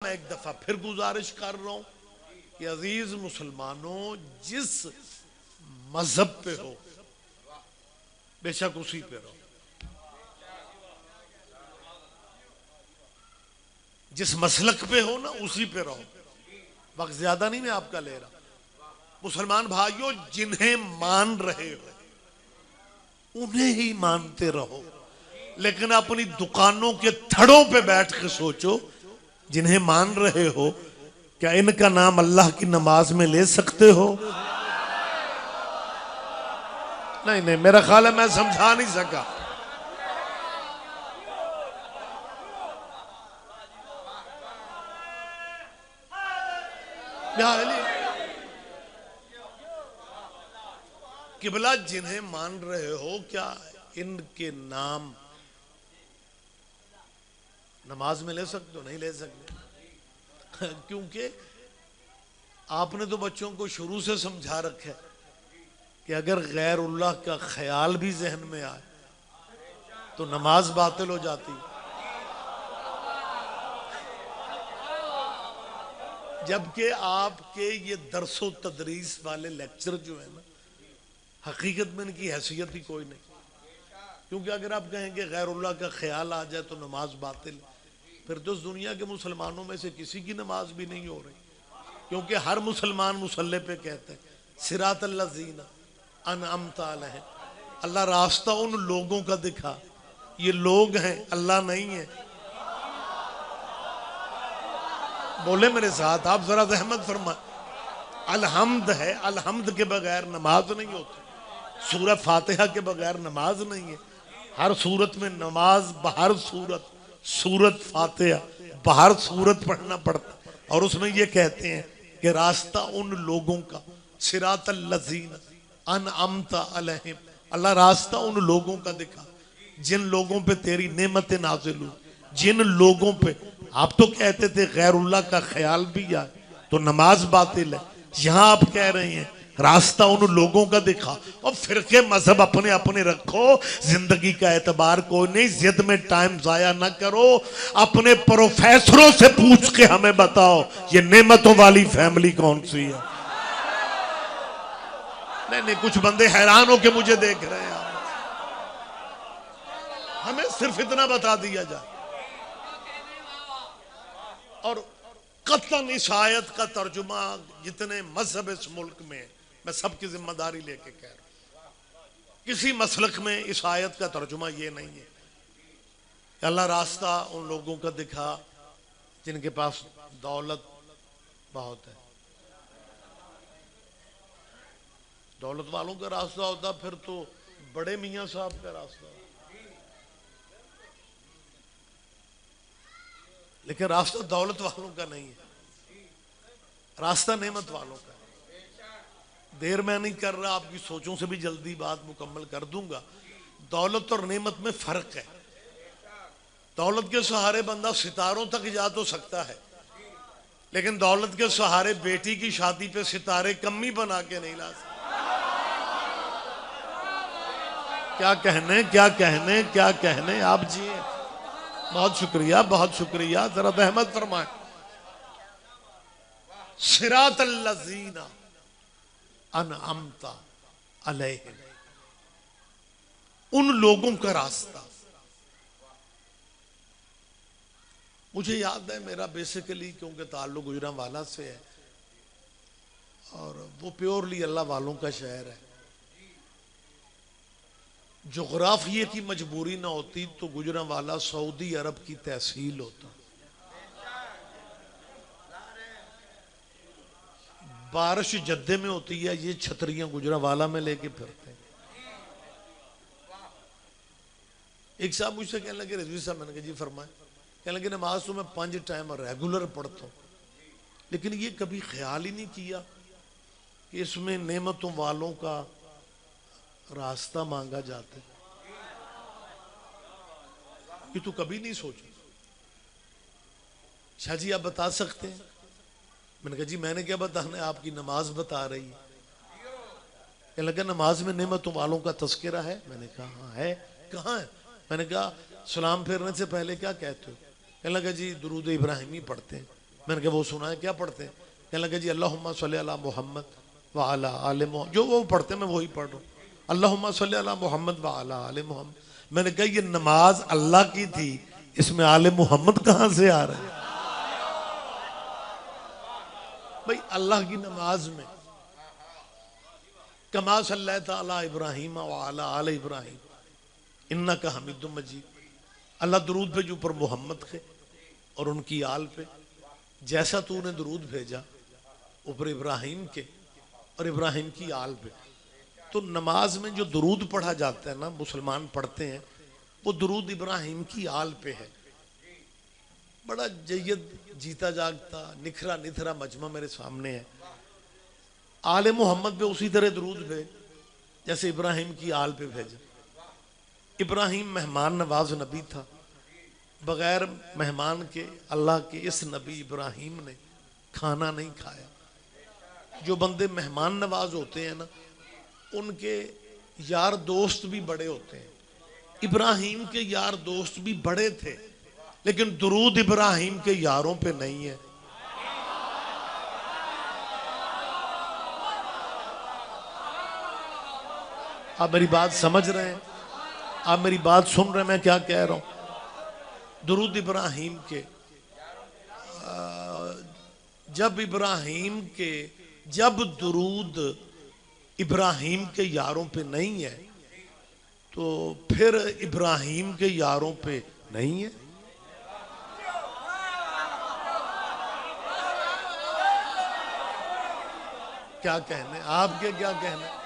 میں ایک دفعہ پھر گزارش کر رہا ہوں کہ عزیز مسلمانوں، جس مذہب پہ ہو بے شک اسی پہ رہو، جس مسلک پہ ہو نا اسی پہ رہو. وقت زیادہ نہیں میں آپ کا لے رہا. مسلمان بھائیوں، جنہیں مان رہے ہو انہیں ہی مانتے رہو، لیکن اپنی دکانوں کے تھڑوں پہ بیٹھ کے سوچو جنہیں مان رہے ہو کیا ان کا نام اللہ کی نماز میں لے سکتے ہو؟ نہیں میرا خیال ہے میں سمجھا نہیں سکا. قبلہ جنہیں مان رہے ہو کیا ان کے نام نماز میں لے سکتے ہو؟ نہیں لے سکتے، کیونکہ آپ نے تو بچوں کو شروع سے سمجھا رکھا ہے کہ اگر غیر اللہ کا خیال بھی ذہن میں آئے تو نماز باطل ہو جاتی. جبکہ آپ کے یہ درس و تدریس والے لیکچر جو ہیں نا، حقیقت میں ان کی حیثیت ہی کوئی نہیں. کیونکہ اگر آپ کہیں کہ غیر اللہ کا خیال آ جائے تو نماز باطل، پھر تو اس دنیا کے مسلمانوں میں سے کسی کی نماز بھی نہیں ہو رہی. کیونکہ ہر مسلمان مصلی پہ کہتے ہیں صراط الذین انعمت علیہم، اللہ راستہ ان لوگوں کا دکھا. یہ لوگ ہیں، اللہ نہیں ہے. بولے میرے ساتھ، آپ ذرا رحمت فرمائیں. الحمد ہے، الحمد کے بغیر نماز نہیں ہوتی. سورہ فاتحہ کے بغیر نماز نہیں ہے. ہر صورت میں نماز بہر صورت، سورت فاتحہ بہر صورت پڑھنا پڑتا. اور اس میں یہ کہتے ہیں کہ راستہ ان لوگوں کا، صراط الذین انعمت علیہم، اللہ راستہ ان لوگوں کا دکھا جن لوگوں پہ تیری نعمت نازل ہو. جن لوگوں پہ آپ تو کہتے تھے غیر اللہ کا خیال بھی آئے تو نماز باطل ہے، یہاں آپ کہہ رہے ہیں راستہ ان لوگوں کا دکھا. اور فرقے مذہب اپنے اپنے رکھو، زندگی کا اعتبار کوئی نہیں. ضد میں ٹائم ضائع نہ کرو، اپنے پروفیسروں سے پوچھ کے ہمیں بتاؤ یہ نعمتوں والی فیملی کون سی ہے. نہیں کچھ بندے حیران ہو کے مجھے دیکھ رہے ہیں. ہمیں صرف اتنا بتا دیا جائے. اور قطعاً اس آیت کا ترجمہ جتنے مذہب اس ملک میں، میں سب کی ذمہ داری لے کے کہہ رہا ہوں، کسی مسلک میں اس آیت کا ترجمہ یہ نہیں ہے کہ اللہ راستہ ان لوگوں کا دکھا جن کے پاس دولت بہت ہے. دولت والوں کا راستہ ہوتا پھر تو بڑے میاں صاحب کا راستہ ہوتا. لیکن راستہ دولت والوں کا نہیں ہے، راستہ نعمت والوں کا ہے. دیر میں نہیں کر رہا، آپ کی سوچوں سے بھی جلدی بات مکمل کر دوں گا. دولت اور نعمت میں فرق ہے. دولت کے سہارے بندہ ستاروں تک جا تو سکتا ہے، لیکن دولت کے سہارے بیٹی کی شادی پہ ستارے کمی بنا کے نہیں لا سکتا. کیا کہنے آپ جی. بہت شکریہ، بہت شکریہ. ذرا رحمت فرمائیں. صراط الذین انعمت علیہم، ان لوگوں کا راستہ. مجھے یاد ہے میرا بیسیکلی کیونکہ تعلق گجرانوالہ سے ہے اور وہ پیورلی اللہ والوں کا شہر ہے. جغرافیے کی مجبوری نہ ہوتی تو گجرانوالہ سعودی عرب کی تحصیل ہوتا. بارش جدے میں ہوتی ہے، یہ چھتریاں گجرانوالہ میں لے کے پھرتے ہیں. ایک صاحب مجھ سے کہنے لگے رضوی صاحب، میں نے کہا جی فرمائیں. کہنے لگے نماز تو میں 5 ٹائم ریگولر پڑھتا ہوں، لیکن یہ کبھی خیال ہی نہیں کیا کہ اس میں نعمتوں والوں کا راستہ مانگا جاتا ہے. یہ تو کبھی نہیں سوچا. شاہ جی آپ بتا سکتے ہیں؟ میں نے کہا جی میں نے کیا بتانا ہے، آپ کی نماز بتا رہی ہے. کہنے لگا نماز میں نعمتوں والوں کا تذکرہ ہے. میں نے کہا ہاں ہے. کہاں ہے؟ میں نے کہا سلام پھیرنے سے پہلے کیا کہتے ہو؟ کہنے لگا جی درود ابراہیمی پڑھتے ہیں. میں نے کہا وہ سنا ہے، کیا پڑھتے ہیں؟ کہنے لگے جی اللہم صلی علی محمد وعلی آل محمد، جو وہ پڑھتے ہیں میں وہی پڑھ رہا ہوں، اللہم صلی علی محمد وعلی آل محمد۔ میں نے کہا یہ نماز اللہ کی تھی، اس میں آل محمد کہاں سے آ رہا ہے؟ بھئی اللہ کی نماز میں کما صلی تعالی ابراہیم وعلی آل ابراہیم انکا حمید مجید، اللہ درود بھیجو پر محمد کے اور ان کی آل پہ، جیسا تو نے درود بھیجا اوپر ابراہیم کے اور ابراہیم کی آل پہ۔ تو نماز میں جو درود پڑھا جاتا ہے نا، مسلمان پڑھتے ہیں، وہ درود ابراہیم کی آل پہ ہے۔ بڑا جید جیتا جاگتا نکھرا نتھرا مجمع میرے سامنے ہے۔ آل محمد پہ اسی طرح درود بھیج جیسے ابراہیم کی آل پہ بھیجا۔ ابراہیم مہمان نواز نبی تھا، بغیر مہمان کے اللہ کے اس نبی ابراہیم نے کھانا نہیں کھایا۔ جو بندے مہمان نواز ہوتے ہیں نا، ان کے یار دوست بھی بڑے ہوتے ہیں۔ ابراہیم کے یار دوست بھی بڑے تھے، لیکن درود ابراہیم کے یاروں پہ نہیں ہے۔ آپ میری بات سمجھ رہے ہیں؟ آپ میری بات سن رہے ہیں میں کیا کہہ رہا ہوں؟ درود ابراہیم کے جب درود ابراہیم کے یاروں پہ نہیں ہے تو پھر ابراہیم کے یاروں پہ نہیں ہے۔ کیا کہنے آپ کے، کیا کہنے؟